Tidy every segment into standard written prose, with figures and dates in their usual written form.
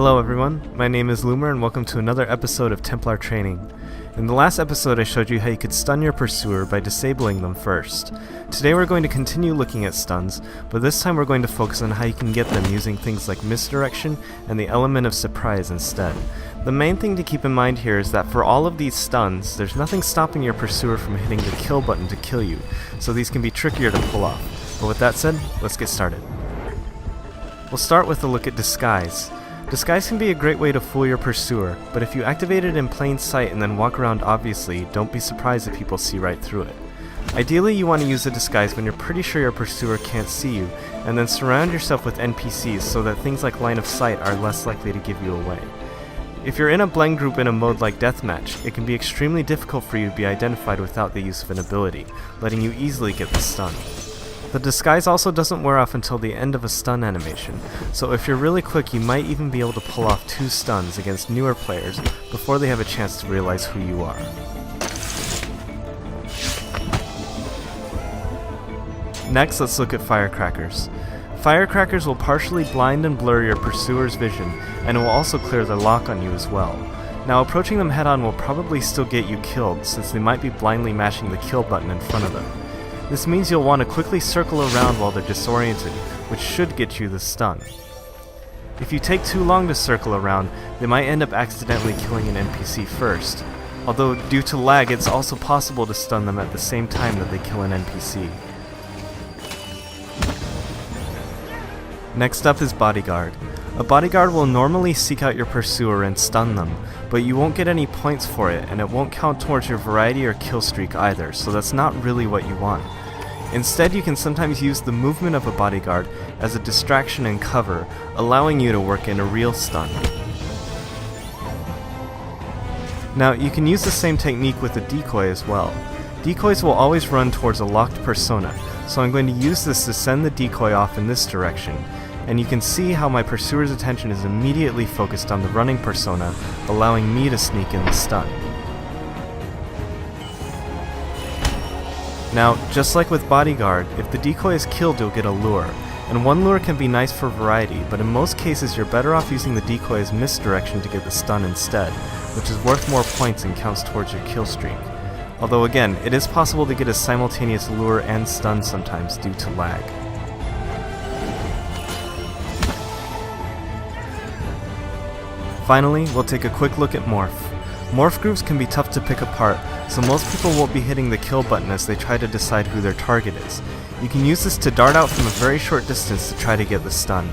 Hello everyone, my name is Loomer and welcome to another episode of Templar Training. In the last episode I showed you how you could stun your pursuer by disabling them first. Today we're going to continue looking at stuns, but this time we're going to focus on how you can get them using things like misdirection and the element of surprise instead. The main thing to keep in mind here is that for all of these stuns, there's nothing stopping your pursuer from hitting the kill button to kill you, so these can be trickier to pull off. But with that said, let's get started. We'll start with a look at Disguise. Disguise can be a great way to fool your pursuer, but if you activate it in plain sight and then walk around obviously, don't be surprised if people see right through it. Ideally, you want to use a disguise when you're pretty sure your pursuer can't see you, and then surround yourself with NPCs so that things like line of sight are less likely to give you away. If you're in a blend group in a mode like Deathmatch, it can be extremely difficult for you to be identified without the use of an ability, letting you easily get the stun. The disguise also doesn't wear off until the end of a stun animation, so if you're really quick you might even be able to pull off 2 stuns against newer players before they have a chance to realize who you are. Next, let's look at Firecrackers. Firecrackers will partially blind and blur your pursuer's vision, and it will also clear their lock on you as well. Now, approaching them head-on will probably still get you killed, since they might be blindly mashing the kill button in front of them. This means you'll want to quickly circle around while they're disoriented, which should get you the stun. If you take too long to circle around, they might end up accidentally killing an NPC first, although due to lag it's also possible to stun them at the same time that they kill an NPC. Next up is Bodyguard. A bodyguard will normally seek out your pursuer and stun them, but you won't get any points for it, and it won't count towards your variety or kill streak either, so that's not really what you want. Instead, you can sometimes use the movement of a bodyguard as a distraction and cover, allowing you to work in a real stun. Now, you can use the same technique with a decoy as well. Decoys will always run towards a locked persona, so I'm going to use this to send the decoy off in this direction, and you can see how my pursuer's attention is immediately focused on the running persona, allowing me to sneak in the stun. Now, just like with Bodyguard, if the decoy is killed you'll get a lure, and one lure can be nice for variety, but in most cases you're better off using the decoy as misdirection to get the stun instead, which is worth more points and counts towards your kill streak. Although again, it is possible to get a simultaneous lure and stun sometimes due to lag. Finally, we'll take a quick look at Morph. Morph groups can be tough to pick apart, so most people won't be hitting the kill button as they try to decide who their target is. You can use this to dart out from a very short distance to try to get the stun.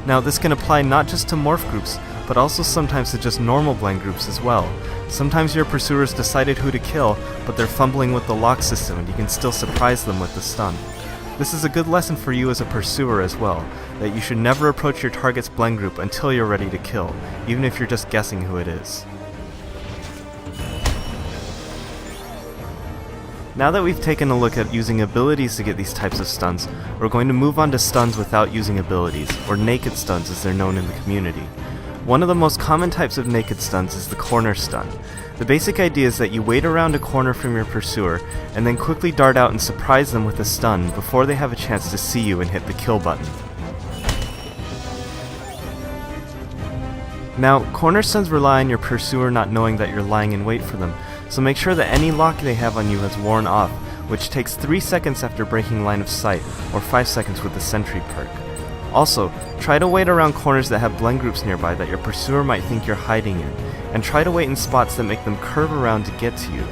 Now, this can apply not just to Morph groups, but also sometimes to just normal blend groups as well. Sometimes your pursuer's decided who to kill, but they're fumbling with the lock system and you can still surprise them with the stun. This is a good lesson for you as a pursuer as well, that you should never approach your target's blend group until you're ready to kill, even if you're just guessing who it is. Now that we've taken a look at using abilities to get these types of stuns, we're going to move on to stuns without using abilities, or naked stuns as they're known in the community. One of the most common types of naked stuns is the corner stun. The basic idea is that you wait around a corner from your pursuer, and then quickly dart out and surprise them with a stun before they have a chance to see you and hit the kill button. Now, corner stuns rely on your pursuer not knowing that you're lying in wait for them, so make sure that any lock they have on you has worn off, which takes 3 seconds after breaking line of sight, or 5 seconds with the sentry perk. Also, try to wait around corners that have blend groups nearby that your pursuer might think you're hiding in, and try to wait in spots that make them curve around to get to you.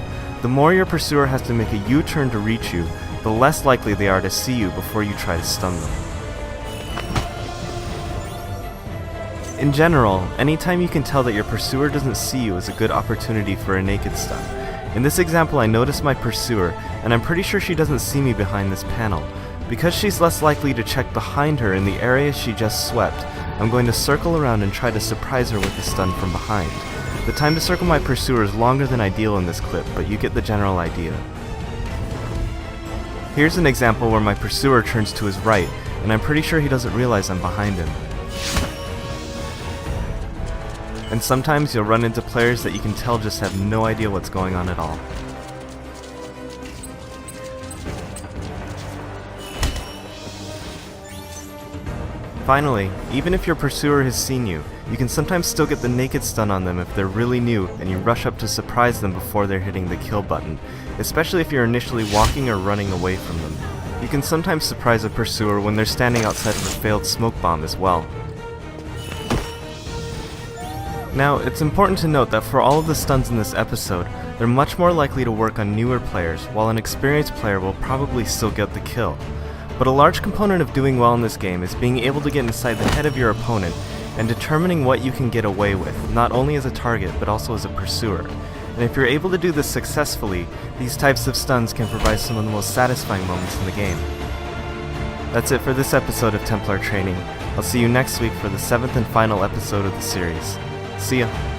The more your pursuer has to make a U-turn to reach you, the less likely they are to see you before you try to stun them. In general, anytime you can tell that your pursuer doesn't see you is a good opportunity for a naked stun. In this example, I noticed my pursuer, and I'm pretty sure she doesn't see me behind this panel. Because she's less likely to check behind her in the area she just swept, I'm going to circle around and try to surprise her with a stun from behind. The time to circle my pursuer is longer than ideal in this clip, but you get the general idea. Here's an example where my pursuer turns to his right, and I'm pretty sure he doesn't realize I'm behind him. And sometimes you'll run into players that you can tell just have no idea what's going on at all. Finally, even if your pursuer has seen you, you can sometimes still get the naked stun on them if they're really new and you rush up to surprise them before they're hitting the kill button, especially if you're initially walking or running away from them. You can sometimes surprise a pursuer when they're standing outside of a failed smoke bomb as well. Now, it's important to note that for all of the stuns in this episode, they're much more likely to work on newer players, while an experienced player will probably still get the kill. But a large component of doing well in this game is being able to get inside the head of your opponent and determining what you can get away with, not only as a target but also as a pursuer. And if you're able to do this successfully, these types of stuns can provide some of the most satisfying moments in the game. That's it for this episode of Templar Training. I'll see you next week for the 7th and final episode of the series. See ya!